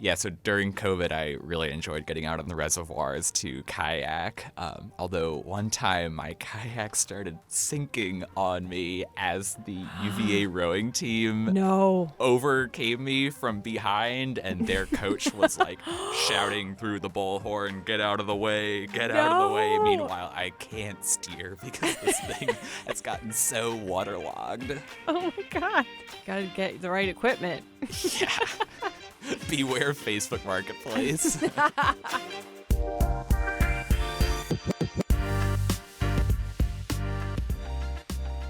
Yeah, so during COVID, I really enjoyed getting out on the reservoirs to kayak. Although one time my kayak started sinking on me as the UVA rowing team No. overcame me from behind, and their coach was like shouting through the bullhorn, "Get out of the way, get out of the way." No. Meanwhile, I can't steer because this thing has gotten so waterlogged. Oh my God. Gotta get the right equipment. Yeah. Beware Facebook Marketplace.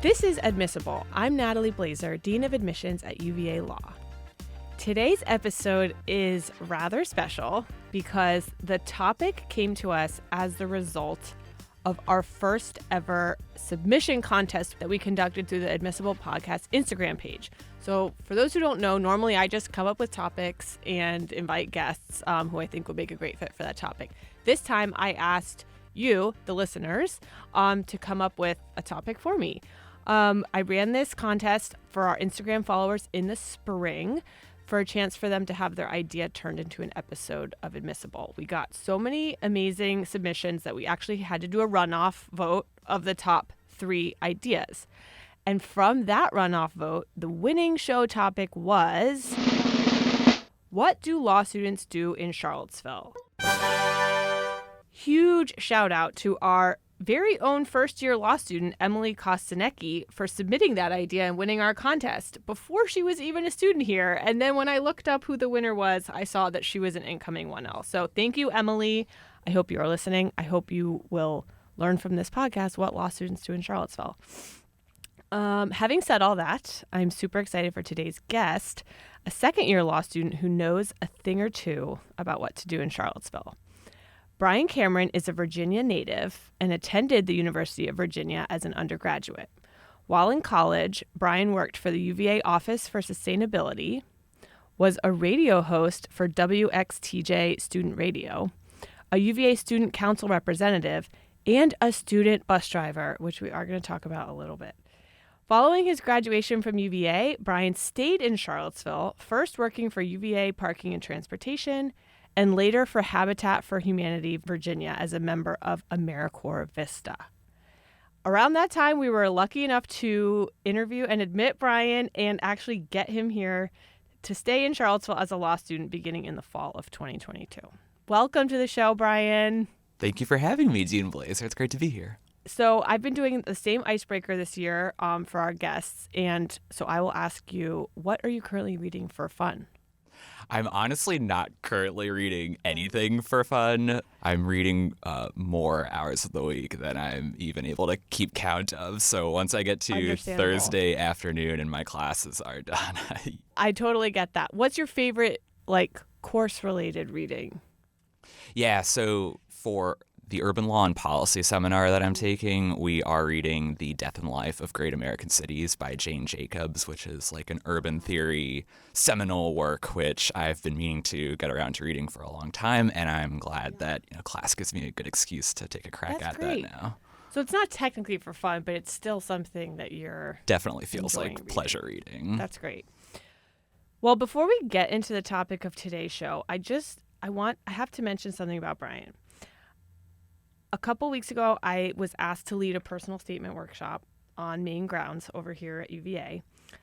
This is Admissible. I'm Natalie Blazer, Dean of Admissions at UVA Law. Today's episode is rather special because the topic came to us as the result of our first ever submission contest that we conducted through the Admissible Podcast Instagram page. So for those who don't know, normally I just come up with topics and invite guests who I think would make a great fit for that topic. This time I asked you, the listeners, to come up with a topic for me. I ran this contest for our Instagram followers in the spring for a chance for them to have their idea turned into an episode of Admissible. We got so many amazing submissions that we actually had to do a runoff vote of the top 3 ideas. And from that runoff vote, the winning show topic was, what do law students do in Charlottesville? Huge shout out to our very own first-year law student, Emily Kostanecki, for submitting that idea and winning our contest before she was even a student here. And then when I looked up who the winner was, I saw that she was an incoming 1L. So thank you, Emily. I hope you are listening. I hope you will learn from this podcast what law students do in Charlottesville. Having said all that, I'm super excited for today's guest, a second-year law student who knows a thing or two about what to do in Charlottesville. Brian Cameron is a Virginia native and attended the University of Virginia as an undergraduate. While in college, Brian worked for the UVA Office for Sustainability, was a radio host for WXTJ Student Radio, a UVA Student Council representative, and a student bus driver, which we are going to talk about a little bit. Following his graduation from UVA, Brian stayed in Charlottesville, first working for UVA Parking and Transportation, and later for Habitat for Humanity Virginia as a member of AmeriCorps Vista. Around that time, we were lucky enough to interview and admit Brian and actually get him here to stay in Charlottesville as a law student beginning in the fall of 2022. Welcome to the show, Brian. Thank you for having me, Dean Blazer. It's great to be here. So I've been doing the same icebreaker this year for our guests, and so I will ask you, what are you currently reading for fun? I'm honestly not currently reading anything for fun. I'm reading more hours of the week than I'm even able to keep count of. So once I get to Thursday afternoon and my classes are done. I totally get that. What's your favorite, course-related reading? Yeah, so for the Urban Law and Policy seminar that I'm taking, we are reading The Death and Life of Great American Cities by Jane Jacobs, which is like an urban theory seminal work, which I've been meaning to get around to reading for a long time. And I'm glad that class gives me a good excuse to take a crack at that now. So it's not technically for fun, but it's still something that you're definitely feels like reading. Pleasure reading. That's great. Well, before we get into the topic of today's show, I have to mention something about Brian. A couple weeks ago, I was asked to lead a personal statement workshop on main grounds over here at UVA.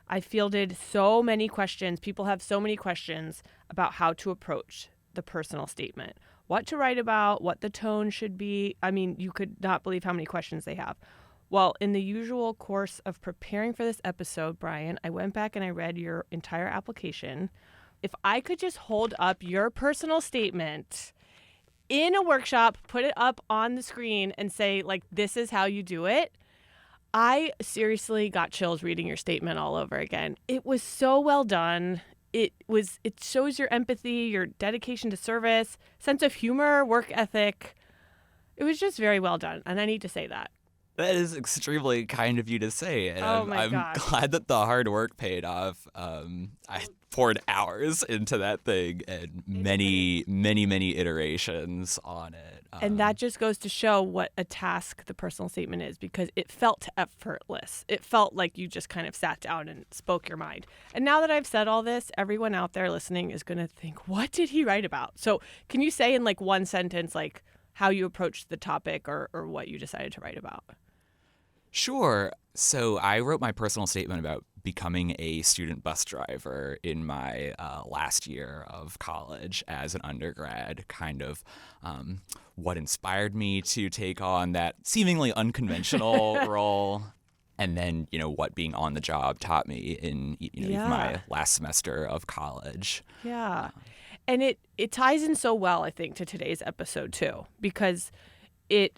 I fielded so many questions. People have so many questions about how to approach the personal statement, what to write about, what the tone should be. I mean, you could not believe how many questions they have. Well, in the usual course of preparing for this episode, Brian, I went back and I read your entire application. If I could just hold up your personal statement in a workshop, put it up on the screen and say, this is how you do it. I seriously got chills reading your statement all over again. It was so well done. It shows your empathy, your dedication to service, sense of humor, work ethic. It was just very well done. And I need to say that. That is extremely kind of you to say. And I'm gosh. glad that the hard work paid off. I poured hours into that thing and many iterations on it. And that just goes to show what a task the personal statement is, because it felt effortless. It felt like you just kind of sat down and spoke your mind. And now that I've said all this, everyone out there listening is going to think, what did he write about? So can you say in like one sentence, like how you approached the topic or what you decided to write about? Sure. So I wrote my personal statement about becoming a student bus driver in my last year of college as an undergrad, kind of what inspired me to take on that seemingly unconventional role. And then, what being on the job taught me in even my last semester of college. Yeah. And it ties in so well, I think, to today's episode, too, because it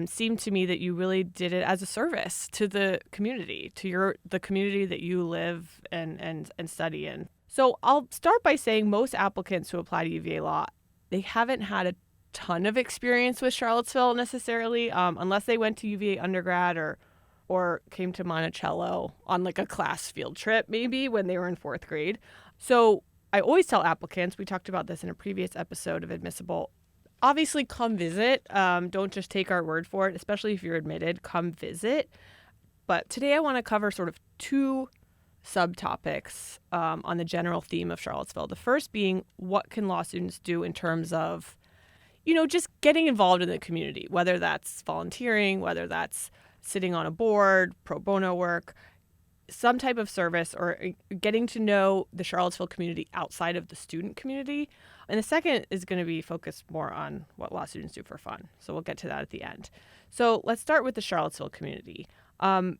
seemed to me that you really did it as a service to the community, to the community that you live and study in. So I'll start by saying most applicants who apply to UVA Law, they haven't had a ton of experience with Charlottesville necessarily, unless they went to UVA undergrad or came to Monticello on like a class field trip maybe when they were in fourth grade. So I always tell applicants, we talked about this in a previous episode of Admissible, obviously come visit. Don't just take our word for it, especially if you're admitted, come visit. But today I want to cover sort of two subtopics on the general theme of Charlottesville. The first being, what can law students do in terms of, just getting involved in the community, whether that's volunteering, whether that's sitting on a board, pro bono work, some type of service, or getting to know the Charlottesville community outside of the student community. And the second is going to be focused more on what law students do for fun. So we'll get to that at the end. So let's start with the Charlottesville community. From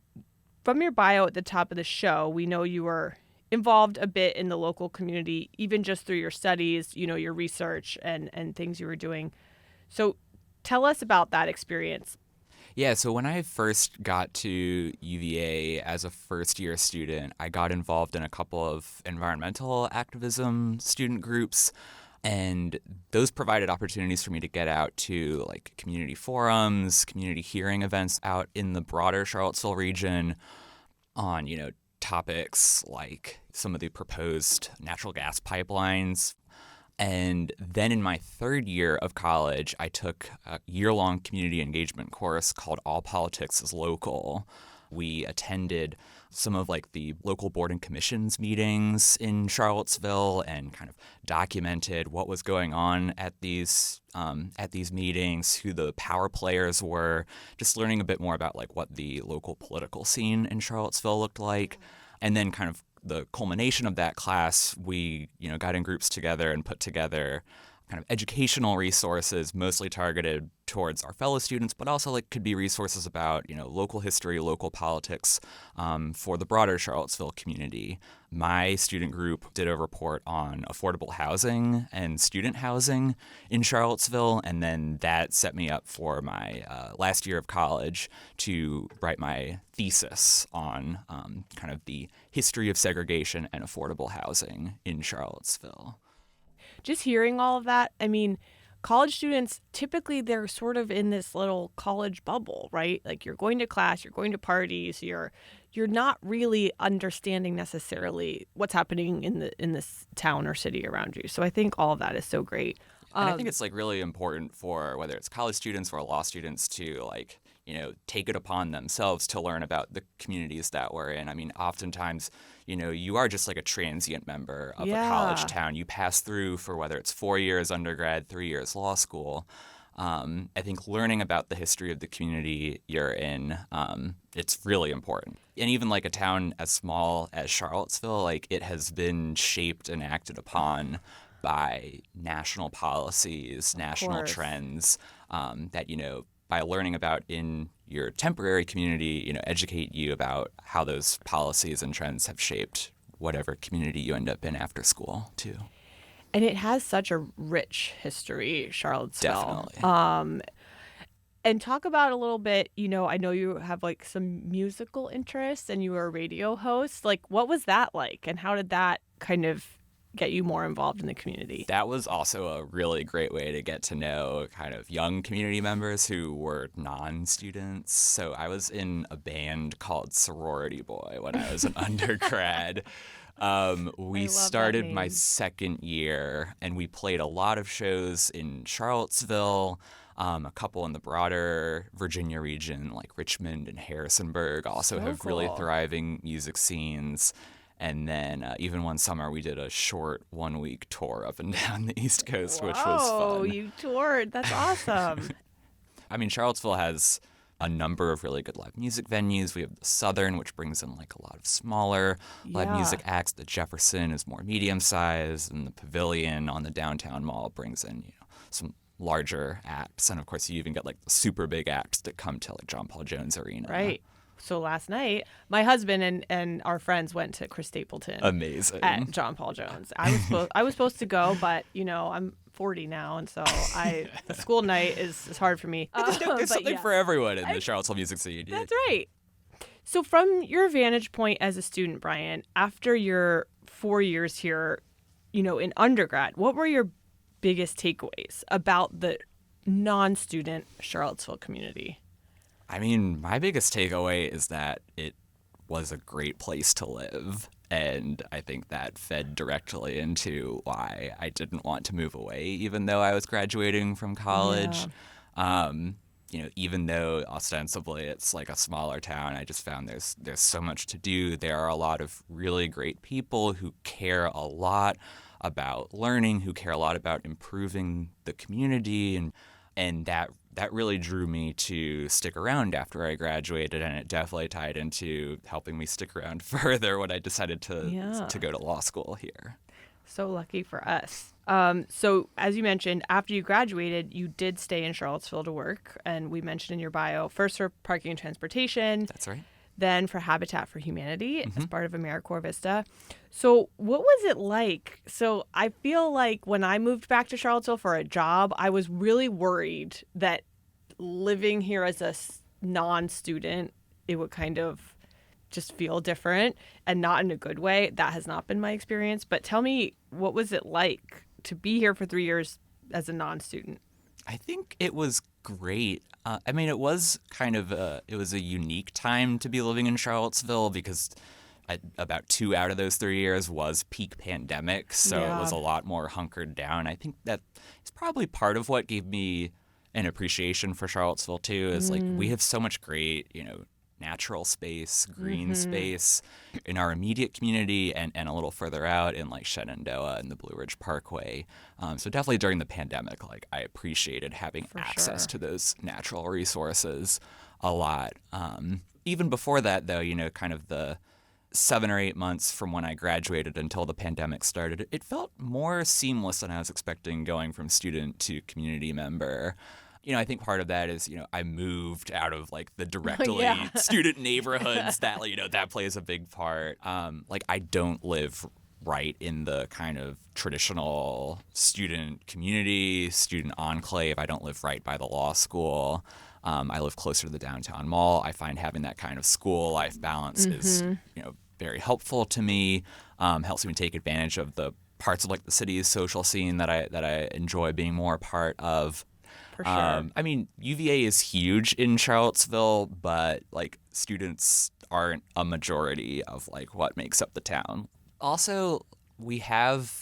your bio at the top of the show, we know you were involved a bit in the local community, even just through your studies, your research and things you were doing. So tell us about that experience. Yeah, so when I first got to UVA as a first-year student, I got involved in a couple of environmental activism student groups, and those provided opportunities for me to get out to like community forums, community hearing events out in the broader Charlottesville region on, topics like some of the proposed natural gas pipelines. And then in my third year of college, I took a year-long community engagement course called All Politics is Local. We attended some of like the local board and commissions meetings in Charlottesville and kind of documented what was going on at these meetings, who the power players were, just learning a bit more about like what the local political scene in Charlottesville looked like. And then kind of the culmination of that class, we, got in groups together and put together kind of educational resources, mostly targeted towards our fellow students, but also like could be resources about, local history, local politics for the broader Charlottesville community. My student group did a report on affordable housing and student housing in Charlottesville, and then that set me up for my last year of college to write my thesis on kind of the history of segregation and affordable housing in Charlottesville. Just hearing all of that, I mean, college students, typically they're sort of in this little college bubble, right? Like you're going to class, you're going to parties, you're not really understanding necessarily what's happening in this town or city around you. So I think all of that is so great. And I think it's like really important for whether it's college students or law students to like, take it upon themselves to learn about the communities that we're in. I mean, oftentimes, you are just like a transient member of a college town. You pass through for whether it's 4 years undergrad, 3 years law school. I think learning about the history of the community you're in, it's really important. And even like a town as small as Charlottesville, like it has been shaped and acted upon by national policies, national trends that, by learning about in your temporary community, educate you about how those policies and trends have shaped whatever community you end up in after school, too. And it has such a rich history, Charlottesville. Definitely. And talk about a little bit, I know you have like some musical interests and you were a radio host. Like, what was that like? And how did that kind of get you more involved in the community? That was also a really great way to get to know kind of young community members who were non-students. So I was in a band called Sorority Boy when I was an undergrad. We started my second year and we played a lot of shows in Charlottesville. A couple in the broader Virginia region, like Richmond and Harrisonburg, also So have really cool. thriving music scenes. And then even one summer, we did a short 1-week tour up and down the East Coast, which was Oh, fun. you toured. That's awesome. I mean, Charlottesville has a number of really good live music venues. We have the Southern, which brings in like a lot of smaller live Yeah. music acts. The Jefferson is more medium sized, and the Pavilion on the downtown mall brings in, some larger acts. And of course, you even get like the super big acts that come to like John Paul Jones Arena. Right. So last night, my husband and our friends went to Chris Stapleton Amazing. at John Paul Jones. I was supposed to go, but I'm 40 now, and so the school night is hard for me. There's But something yeah. for everyone in the Charlottesville music scene. That's right. So from your vantage point as a student, Brian, after your 4 years here, in undergrad, what were your biggest takeaways about the non-student Charlottesville community? I mean, my biggest takeaway is that it was a great place to live. And I think that fed directly into why I didn't want to move away, even though I was graduating from college. Even though ostensibly it's like a smaller town, I just found there's so much to do. There are a lot of really great people who care a lot about learning, who care a lot about improving the community, and that really drew me to stick around after I graduated, and it definitely tied into helping me stick around further when I decided to go to law school here. So lucky for us. So as you mentioned, after you graduated, you did stay in Charlottesville to work, and we mentioned in your bio, first for Parking and Transportation, That's right. then for Habitat for Humanity as part of AmeriCorps Vista. So what was it like? So I feel like when I moved back to Charlottesville for a job, I was really worried that living here as a non-student, it would kind of just feel different and not in a good way. That has not been my experience. But tell me, what was it like to be here for 3 years as a non-student? I think it was great. It was kind of a unique time to be living in Charlottesville because about 2 out of those 3 years was peak pandemic, so Yeah. it was a lot more hunkered down. I think that is probably part of what gave me an appreciation for Charlottesville too. Is like we have so much great, natural space, green space in our immediate community and a little further out in like Shenandoah and the Blue Ridge Parkway. So definitely during the pandemic, like I appreciated having access to those natural resources a lot. Even before that though, kind of the 7 or 8 months from when I graduated until the pandemic started, it felt more seamless than I was expecting going from student to community member. I think part of that is, I moved out of like the directly student neighborhoods that, that plays a big part. I don't live right in the kind of traditional student community, student enclave. I don't live right by the law school. I live closer to the downtown mall. I find having that kind of school life balance is, very helpful to me. Helps me take advantage of the parts of like the city's social scene that I enjoy being more a part of. For sure. UVA is huge in Charlottesville, but like students aren't a majority of like what makes up the town. Also, we have,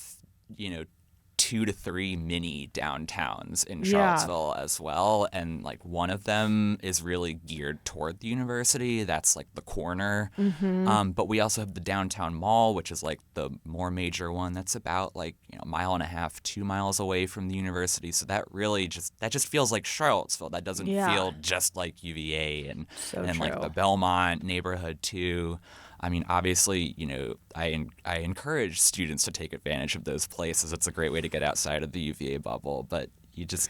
2 to 3 mini downtowns in Charlottesville as well. And like one of them is really geared toward the university. That's like the corner. But we also have the downtown mall, which is like the more major one. That's about like, a mile and a half, 2 miles away from the university. So that really just feels like Charlottesville. That doesn't feel just like UVA and like the Belmont neighborhood too. Obviously, I encourage students to take advantage of those places. It's a great way to get outside of the UVA bubble, but it's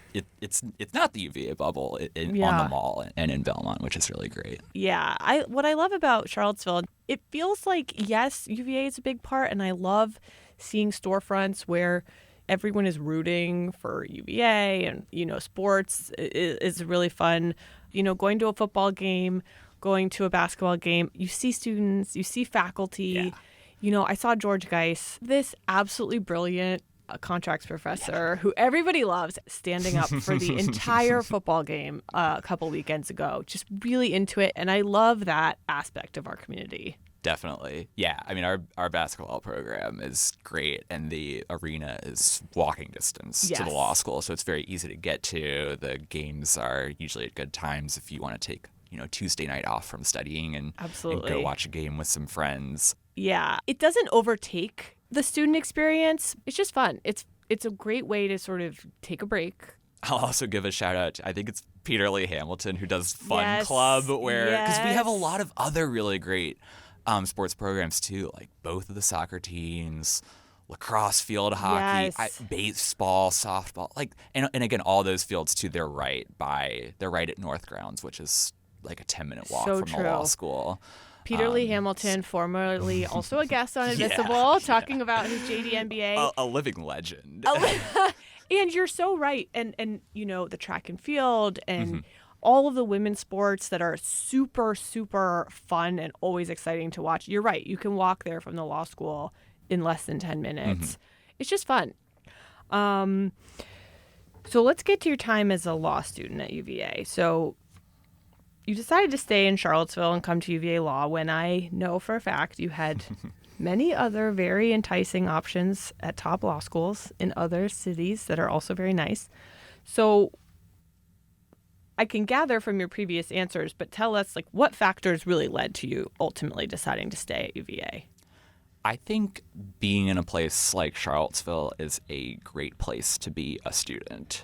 not the UVA bubble on the mall and in Belmont, which is really great. Yeah, what I love about Charlottesville, it feels like, yes, UVA is a big part, and I love seeing storefronts where everyone is rooting for UVA, and sports is really fun. Going to a football game, going to a basketball game, you see students, you see faculty. I saw George Geis, this absolutely brilliant contracts professor who everybody loves, standing up for the entire football game a couple weekends ago, just really into it. And I love that aspect of our community. Definitely. Yeah. I mean, our basketball program is great, and the arena is walking distance to the law Yes. school. So it's very easy to get to. The games are usually at good times if you want to take, Tuesday night off from studying and go Absolutely. watch a game with some friends. Yeah. It doesn't overtake the student experience. It's just fun. It's a great way to sort of take a break. I'll also give a shout out to, I think it's Peter Lee Hamilton, who does Fun Yes, Club, because we have a yes. lot of other really great sports programs too, like both of the soccer teams, lacrosse, field hockey, Yes. baseball, softball, and again, all those fields too. They're right at North Grounds, which is like a 10-minute walk So from the law true. school. Peter Lee Hamilton, formerly also a guest on Yeah, Invisible, talking about his JD MBA. A living legend. And you're so right. And the track and field and all of the women's sports that are super, super fun and always exciting to watch. You're right. You can walk there from the law school in less than 10 minutes. It's just fun. So let's get to your time as a law student at UVA. So you decided to stay in Charlottesville and come to UVA Law when I know for a fact you had many other very enticing options at top law schools in other cities that are also very nice. So I can gather from your previous answers, but tell us what factors really led to you ultimately deciding to stay at UVA? I think being in a place like Charlottesville is a great place to be a student.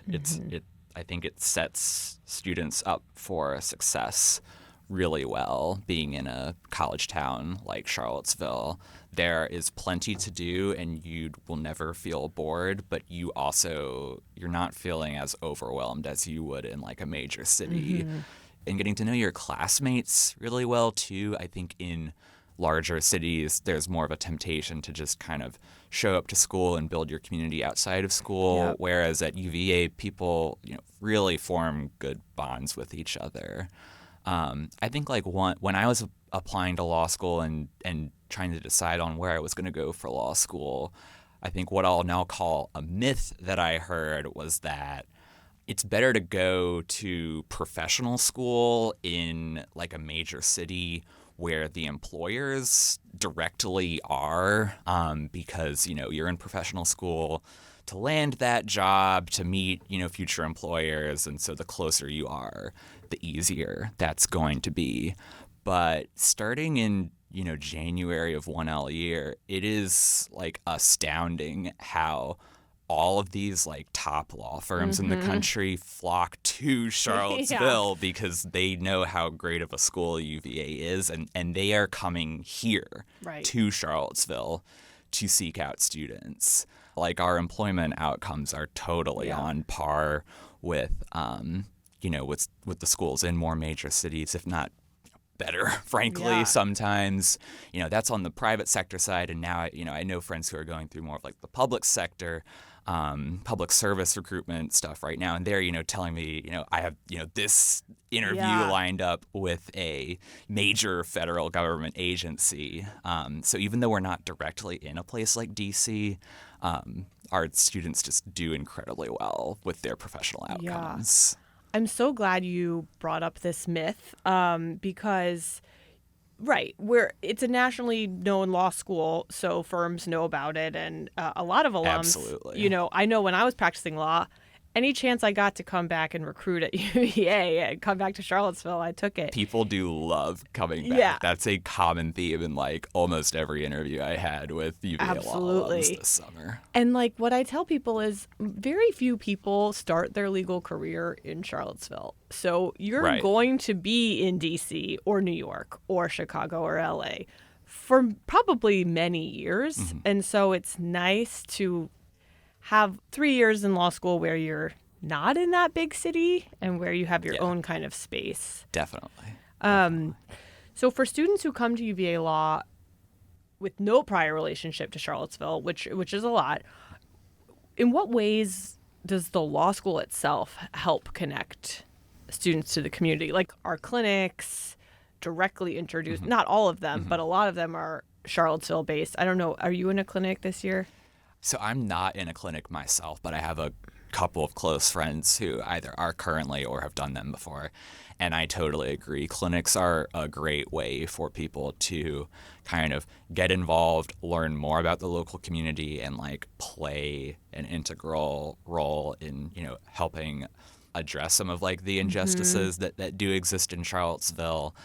I think it sets students up for success really well. Being in a college town like Charlottesville, there is plenty to do and you will never feel bored, but you're not feeling as overwhelmed as you would in like a major city. And getting to know your classmates really well too. I think in larger cities, there's more of a temptation to just kind of show up to school and build your community outside of school. Yep. Whereas at UVA, people, really form good bonds with each other. I think when I was applying to law school and trying to decide on where I was going to go for law school, I think what I'll now call a myth that I heard was that it's better to go to professional school in like a major city where the employers directly are, because, you're in professional school to land that job, to meet, future employers. And so the closer you are, the easier that's going to be. But starting in, January of 1L year, it is like astounding how all of these like top law firms in the country flock to Charlottesville because they know how great of a school UVA is, and they are coming here to Charlottesville to seek out students. Like our employment outcomes are totally on par with with the schools in more major cities, if not better, frankly, sometimes. That's on the private sector side. And now, I know friends who are going through more of like the public sector, public service recruitment stuff right now. And they're, telling me, I have, this interview lined up with a major federal government agency. So even though we're not directly in a place like DC, our students just do incredibly well with their professional outcomes. I'm so glad you brought up this myth because, it's a nationally known law school, so firms know about it, and a lot of alums. Absolutely. I know when I was practicing law, any chance I got to come back and recruit at UVA and come back to Charlottesville, I took it. People do love coming back. Yeah. That's a common theme in like almost every interview I had with UVA law alums this summer. And what I tell people is very few people start their legal career in Charlottesville. So you're going to be in DC or New York or Chicago or LA for probably many years. And so it's nice to have 3 years in law school where you're not in that big city and where you have your own kind of space. Definitely. So for students who come to UVA Law with no prior relationship to Charlottesville, which is a lot, in what ways does the law school itself help connect students to the community? Like our clinics directly introduce, not all of them, but a lot of them are Charlottesville based. I don't know. Are you in a clinic this year? So I'm not in a clinic myself, but I have a couple of close friends who either are currently or have done them before. And I totally agree. Clinics are a great way for people to kind of get involved, learn more about the local community, and like play an integral role in, helping address some of like the injustices that do exist in Charlottesville.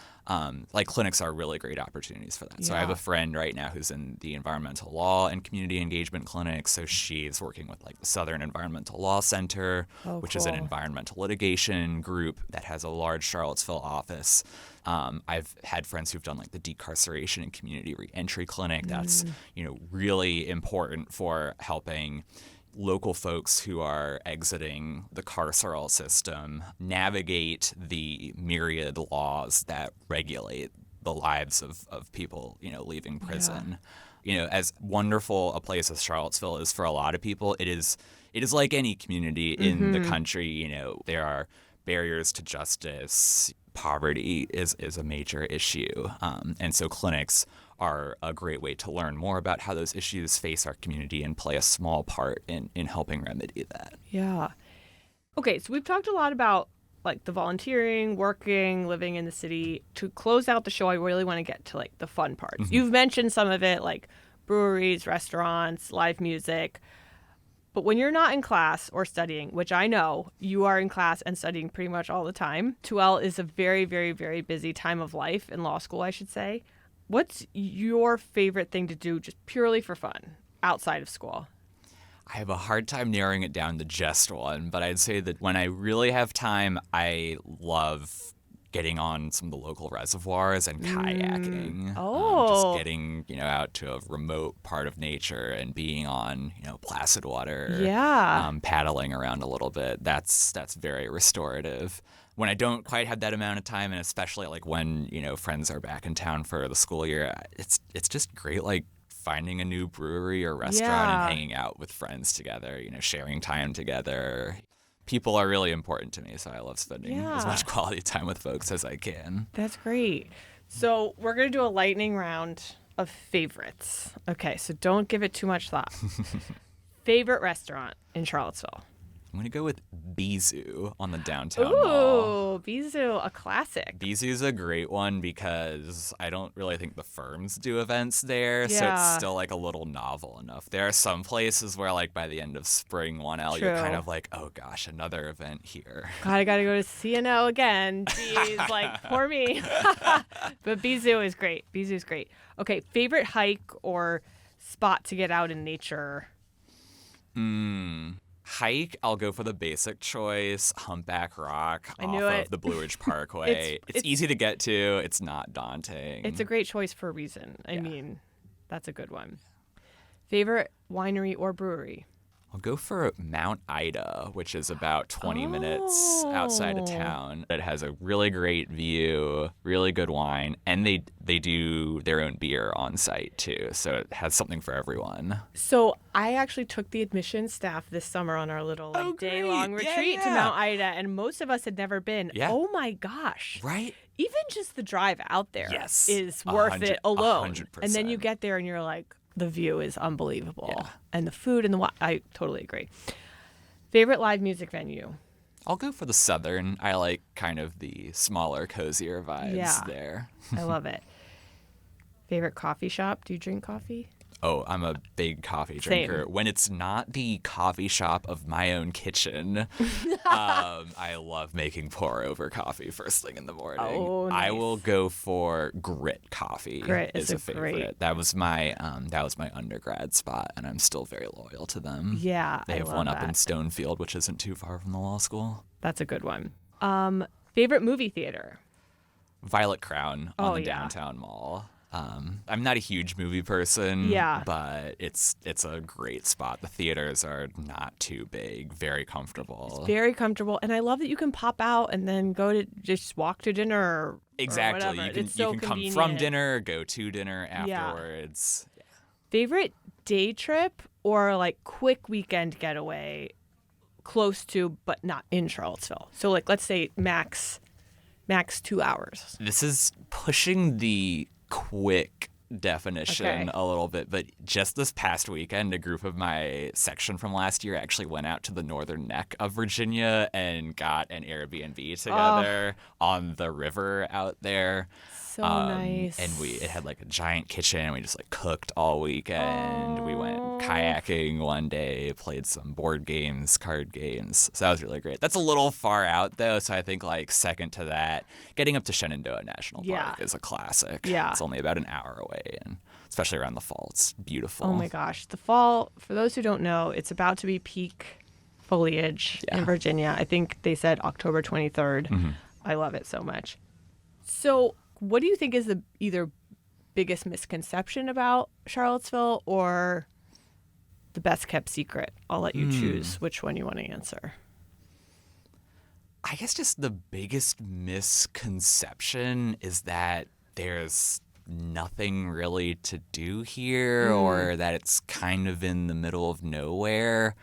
Like clinics are really great opportunities for that. So I have a friend right now who's in the environmental law and community engagement clinic. So she's working with like the Southern Environmental Law Center, which is an environmental litigation group that has a large Charlottesville office. I've had friends who've done like the decarceration and community reentry clinic. That's, really important for helping local folks who are exiting the carceral system navigate the myriad laws that regulate the lives of people, leaving prison. As wonderful a place as Charlottesville is for a lot of people, it is like any community in the country. There are barriers to justice. Poverty is a major issue. And so clinics are a great way to learn more about how those issues face our community and play a small part in helping remedy that. Yeah. Okay, so we've talked a lot about like the volunteering, working, living in the city. To close out the show, I really want to get to like the fun parts. You've mentioned some of it, like breweries, restaurants, live music. But when you're not in class or studying, which I know you are in class and studying pretty much all the time, 2L is a very, very, very busy time of life in law school, I should say. What's your favorite thing to do just purely for fun outside of school? I have a hard time narrowing it down to just one, but I'd say that when I really have time, I love getting on some of the local reservoirs and kayaking. Just getting, out to a remote part of nature and being on, placid water. Yeah. Paddling around a little bit. That's very restorative. When I don't quite have that amount of time, and especially like when, friends are back in town for the school year, it's just great, like finding a new brewery or restaurant and hanging out with friends together, sharing time together. People are really important to me, so I love spending as much quality time with folks as I can. That's great. So we're going to do a lightning round of favorites. Okay, so don't give it too much thought. Favorite restaurant in Charlottesville? I'm going to go with Bisou on the downtown mall. Ooh, Bisou, a classic. Bisou's a great one because I don't really think the firms do events there, so it's still like a little novel enough. There are some places where like by the end of spring 1L, you're kind of like, oh gosh, another event here. God, I got to go to CNO again. Jeez, like, poor me. But Bisou is great. Bisou is great. Okay, favorite hike or spot to get out in nature? Hike, I'll go for the basic choice, Humpback Rock of the Blue Ridge Parkway. It's easy to get to. It's not daunting. It's a great choice for a reason. I mean, that's a good one. Favorite winery or brewery? I'll go for Mount Ida, which is about 20 minutes outside of town. It has a really great view, really good wine, and they do their own beer on site too, so it has something for everyone. So I actually took the admissions staff this summer on our little day-long retreat to Mount Ida, and most of us had never been. Yeah. Oh my gosh. Right? Even just the drive out there is worth it alone. 100%. And then you get there and you're like, the view is unbelievable. Yeah. And the food and I totally agree. Favorite live music venue? I'll go for the Southern. I like kind of the smaller, cozier vibes there. I love it. Favorite coffee shop? Do you drink coffee? Oh, I'm a big coffee drinker. When it's not the coffee shop of my own kitchen, I love making pour-over coffee first thing in the morning. Oh, nice. I will go for Grit Coffee. Grit is is a favorite. great. That was my undergrad spot, and I'm still very loyal to them. Yeah, They I have love one up that. in Stonefield, which isn't too far from the law school. That's a good one. Favorite movie theater? Violet Crown on the yeah. downtown mall. I'm not a huge movie person, but it's a great spot. The theaters are not too big, very comfortable. Very comfortable. And I love that you can pop out and then go to just walk to dinner or Exactly. whatever. You can come from dinner, go to dinner afterwards. Yeah. Favorite day trip or like quick weekend getaway close to but not in Charlottesville? So like let's say max 2 hours. This is pushing the quick definition Okay. a little bit, but just this past weekend, a group of my section from last year actually went out to the northern neck of Virginia and got an Airbnb together on the river out there. So nice. And it had like a giant kitchen, and we just like cooked all weekend. We went kayaking one day, played some board games, card games. So that was really great. That's a little far out though, so I think like second to that, getting up to Shenandoah National Park is a classic. Yeah. It's only about an hour away, and especially around the fall, it's beautiful. Oh my gosh. The fall, for those who don't know, it's about to be peak foliage in Virginia. I think they said October 23rd. I love it so much. So what do you think is the either biggest misconception about Charlottesville or the best kept secret? I'll let you choose which one you want to answer. I guess just the biggest misconception is that there's nothing really to do here or that it's kind of in the middle of nowhere.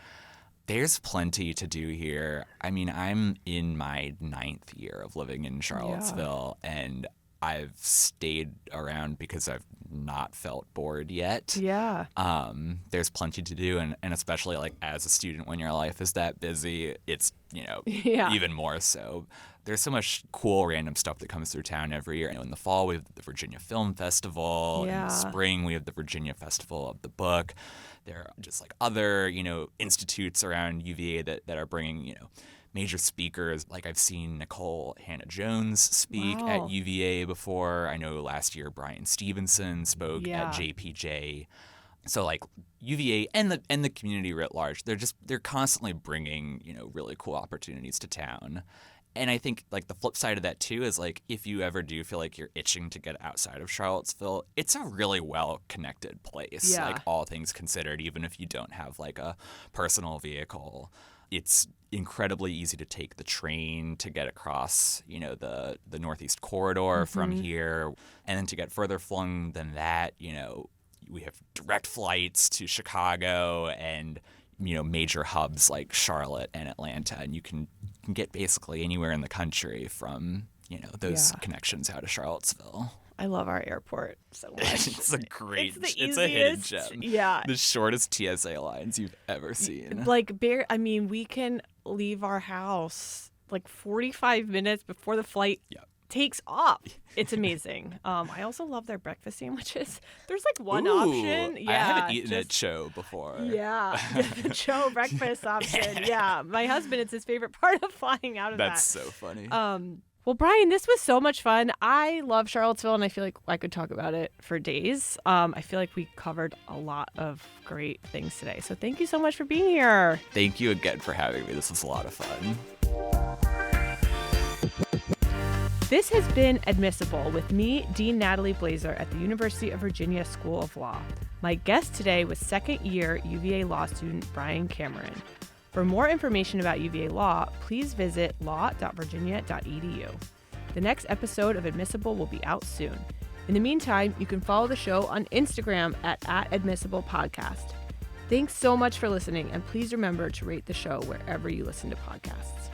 There's plenty to do here. I mean, I'm in my 9th year of living in Charlottesville, and I've stayed around because I've not felt bored yet. Yeah. There's plenty to do, and especially like as a student when your life is that busy, it's, even more so. There's so much cool random stuff that comes through town every year. In the fall, we have the Virginia Film Festival. In the spring, we have the Virginia Festival of the Book. There are just like other, institutes around UVA that are bringing, major speakers. Like I've seen Nicole Hannah-Jones speak at UVA before. I know last year Brian Stevenson spoke at JPJ. So like UVA and the community writ large, they're constantly bringing, really cool opportunities to town. And I think like the flip side of that too is like if you ever do feel like you're itching to get outside of Charlottesville, it's a really well connected place. Like all things considered, even if you don't have like a personal vehicle. It's incredibly easy to take the train to get across, the Northeast Corridor from here. And then to get further flung than that, we have direct flights to Chicago and, major hubs like Charlotte and Atlanta. And you can get basically anywhere in the country from, those connections out of Charlottesville. I love our airport so much. It's a great, it's a hidden easiest. gem. Yeah. The shortest TSA lines you've ever seen. Like, we can leave our house like 45 minutes before the flight takes off. It's amazing. I also love their breakfast sandwiches. There's like one option. I haven't eaten at Cho before. Yeah, the Cho breakfast option. Yeah, my husband, it's his favorite part of flying out of that. That's so funny. Well, Brian, this was so much fun. I love Charlottesville, and I feel like I could talk about it for days. I feel like we covered a lot of great things today. So thank you so much for being here. Thank you again for having me. This was a lot of fun. This has been Admissible with me, Dean Natalie Blazer at the University of Virginia School of Law. My guest today was second-year UVA law student Brian Cameron. For more information about UVA law, please visit law.virginia.edu. The next episode of Admissible will be out soon. In the meantime, you can follow the show on Instagram at @AdmissiblePodcast. Thanks so much for listening, and please remember to rate the show wherever you listen to podcasts.